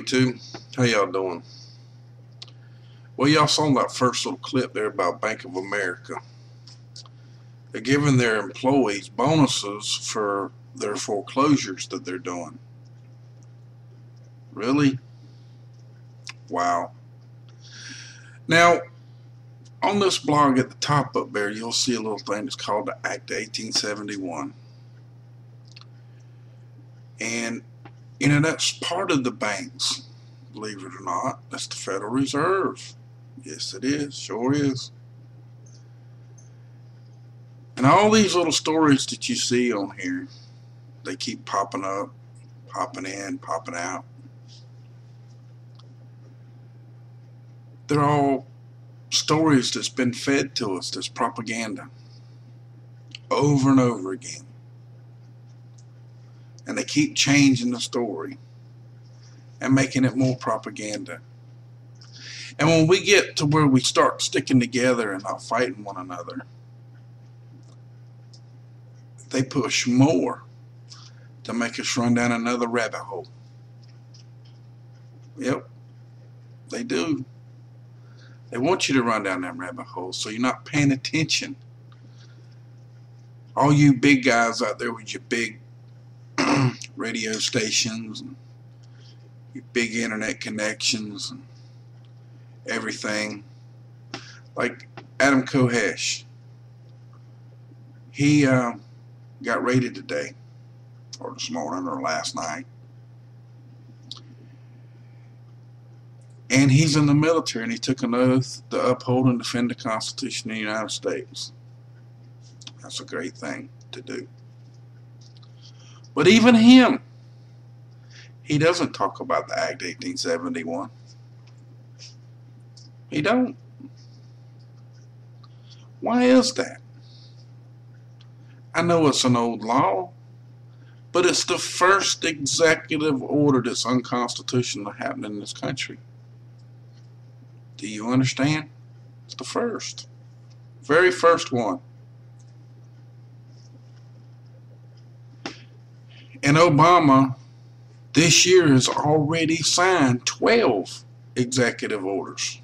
YouTube. How y'all doing? Well, y'all saw that first little clip there about Bank of America. They're giving their employees bonuses for their foreclosures that they're doing. Really? Wow. Now, on this blog at the top up there, you'll see a little thing that's called the Act of 1871. And, that's part of the banks, believe it or not. That's the Federal Reserve. Yes, it is. Sure is. And all these little stories that you see on here, they keep popping up, popping in, popping out. They're all stories that's been fed to us, that's propaganda, over and over again. And they keep changing the story and making it more propaganda. And when we get to where we start sticking together and not fighting one another, they push more to make us run down another rabbit hole. Yep, they do. They want you to run down that rabbit hole so you're not paying attention. All you big guys out there with your big radio stations and your big internet connections and everything. Like Adam Kokesh. He got raided today, or this morning, or last night. And he's in the military, and he took an oath to uphold and defend the Constitution of the United States. That's a great thing to do. But even him, he doesn't talk about the Act 1871. He don't. Why is that? I know it's an old law, but it's the first executive order that's unconstitutional to happen in this country. Do you understand? It's the first. Very first one. And Obama this year has already signed 12 executive orders.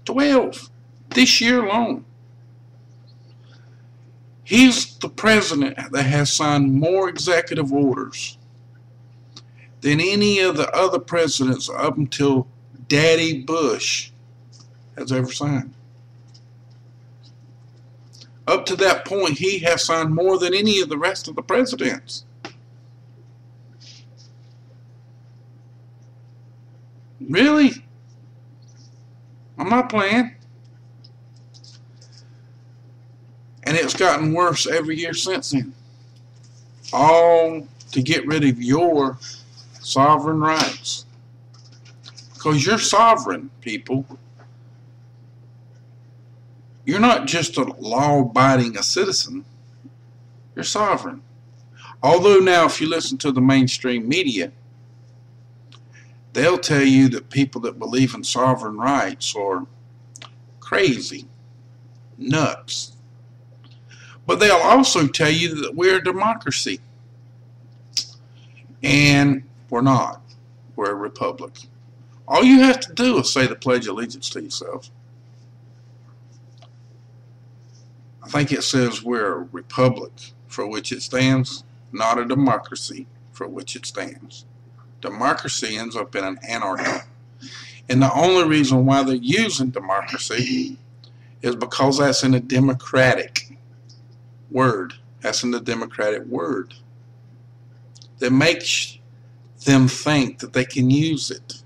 12. This year alone. He's the president that has signed more executive orders than any of the other presidents up until Daddy Bush has ever signed. Up to that point, he has signed more than any of the rest of the presidents. Really? I'm not playing. And it's gotten worse every year since then. All to get rid of your sovereign rights. Because you're sovereign, people. You're not just a law-abiding citizen. You're sovereign. Although now, if you listen to the mainstream media, they'll tell you that people that believe in sovereign rights are crazy, nuts. But they'll also tell you that we're a democracy. And we're not. We're a republic. All you have to do is say the Pledge of Allegiance to yourself. I think it says we're a republic for which it stands, not a democracy for which it stands. Democracy ends up in an anarchy. And the only reason why they're using democracy is because that's in a democratic word. That's in the democratic word. That makes them think that they can use it.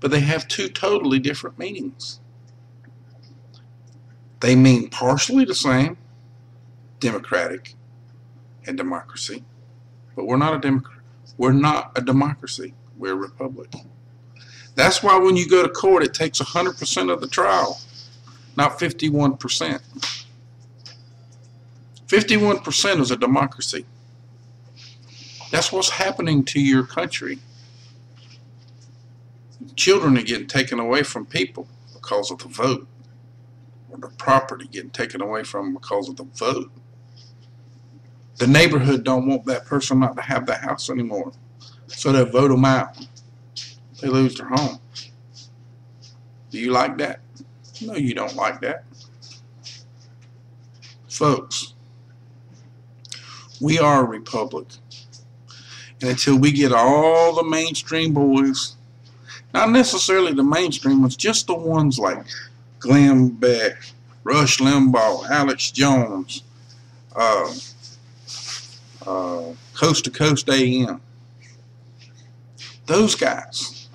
But they have two totally different meanings. They mean partially the same, democratic and democracy. But we're not a democracy. We're a republic. That's why when you go to court, it takes 100% of the trial, not 51%. 51% is a democracy. That's what's happening to your country. Children are getting taken away from people because of the vote. Or the property getting taken away from them because of the vote. The neighborhood don't want that person not to have the house anymore So they vote them out. They lose their home. Do you like that? No, you don't like that. Folks, we are a republic. And until we get all the mainstream boys, not necessarily the mainstream ones, just the ones like Glenn Beck, Rush Limbaugh, Alex Jones, Coast to Coast AM. Those guys,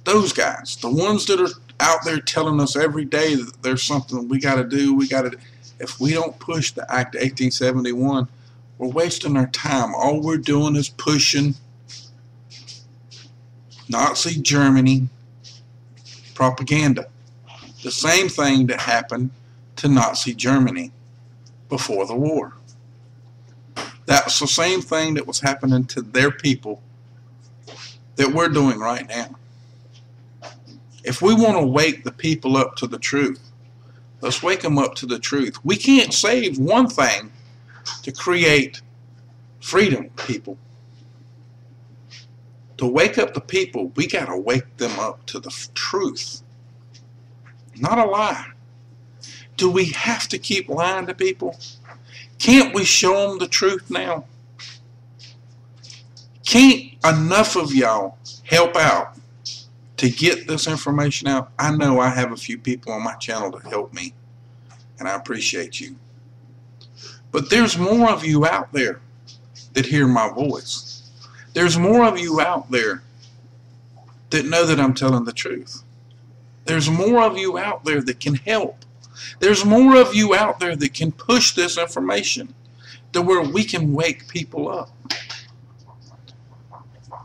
the ones that are out there telling us every day that there's something we got to do, if we don't push the Act of 1871, we're wasting our time. All we're doing is pushing Nazi Germany propaganda. The same thing that happened to Nazi Germany before the war. That's the same thing that was happening to their people that we're doing right now. If we want to wake the people up to the truth, let's wake them up to the truth. We can't save one thing to create freedom, people. To wake up the people, we got to wake them up to the truth, not a lie. Do we have to keep lying to people? Can't we show them the truth now? Can't enough of y'all help out to get this information out? I know I have a few people on my channel to help me, and I appreciate you. But there's more of you out there that hear my voice. There's more of you out there that know that I'm telling the truth. There's more of you out there that can help. There's more of you out there that can push this information to where we can wake people up.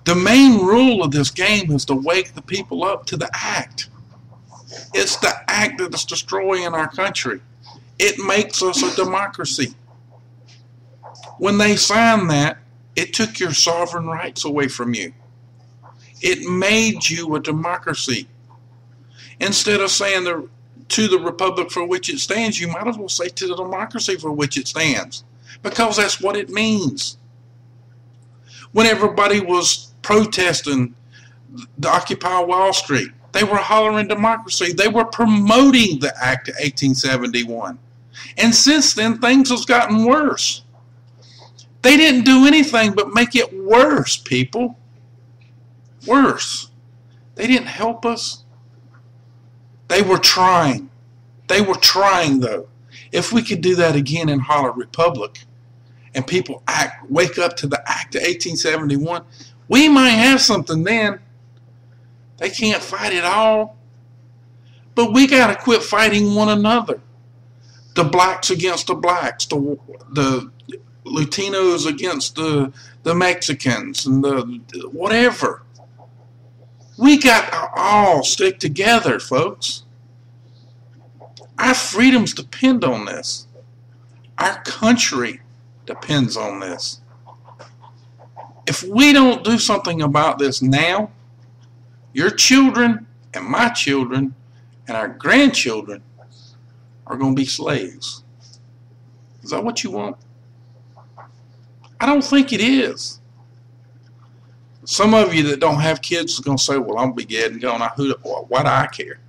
The main rule of this game is to wake the people up to the act. It's the act that is destroying our country. It makes us a democracy. When they signed that, it took your sovereign rights away from you. It made you a democracy. Instead of saying to the republic for which it stands, you might as well say to the democracy for which it stands, because that's what it means. When everybody was protesting the Occupy Wall Street, they were hollering democracy. They were promoting the Act of 1871. And since then, things have gotten worse. They didn't do anything but make it worse, people. Worse. They didn't help us. They were trying. They were trying, though. If we could do that again in Holler Republic, and people wake up to the Act of 1871, we might have something then. They can't fight it all. But we got to quit fighting one another. The blacks against the blacks, the Latinos against the Mexicans, and the whatever. We got to all stick together, folks. Our freedoms depend on this. Our country depends on this. If we don't do something about this now, your children and my children and our grandchildren are going to be slaves. Is that what you want? I don't think it is. Some of you that don't have kids are going to say, well, I'm going to be dead and gone. Why do I care?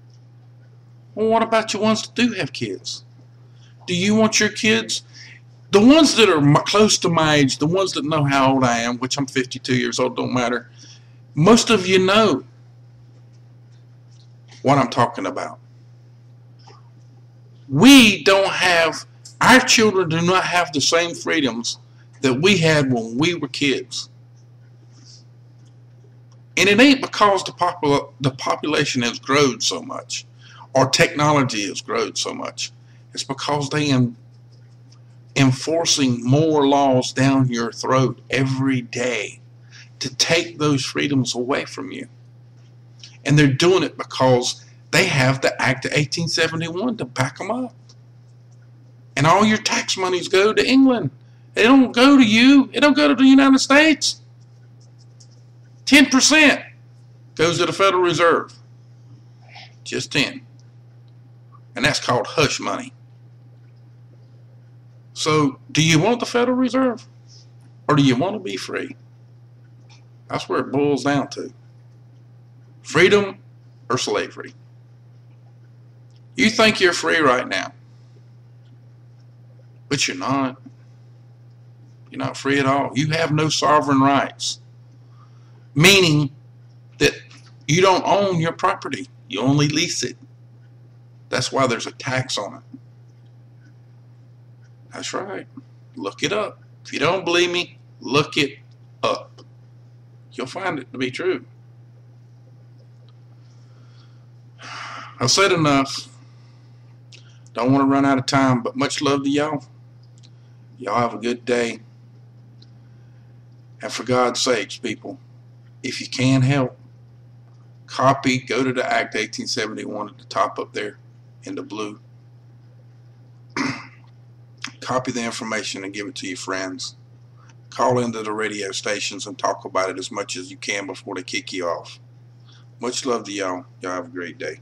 Well, what about your ones that do have kids? Do you want your kids, the ones that are close to my age, the ones that know how old I am, which I'm 52 years old, don't matter. Most of you know what I'm talking about. We don't have, our children do not have the same freedoms that we had when we were kids. And it ain't because the population has grown so much or technology has grown so much. It's because they are enforcing more laws down your throat every day to take those freedoms away from you. And they're doing it because they have the Act of 1871 to back them up. And all your tax monies go to England. They don't go to you. It don't go to the United States. 10% goes to the Federal Reserve. Just 10. And that's called hush money. So, do you want the Federal Reserve? Or do you want to be free? That's where it boils down to. Freedom or slavery. You think you're free right now, but you're not. You're not free at all. You have no sovereign rights, meaning that you don't own your property. You only lease it. That's why there's a tax on it. That's right. Look it up. If you don't believe me, look it up. You'll find it to be true. I've said enough. Don't want to run out of time, but much love to y'all. Y'all have a good day. And for God's sakes, people, if you can help, go to the Act 1871 at the top up there in the blue. Copy the information and give it to your friends. Call into the radio stations and talk about it as much as you can before they kick you off. Much love to y'all. Y'all have a great day.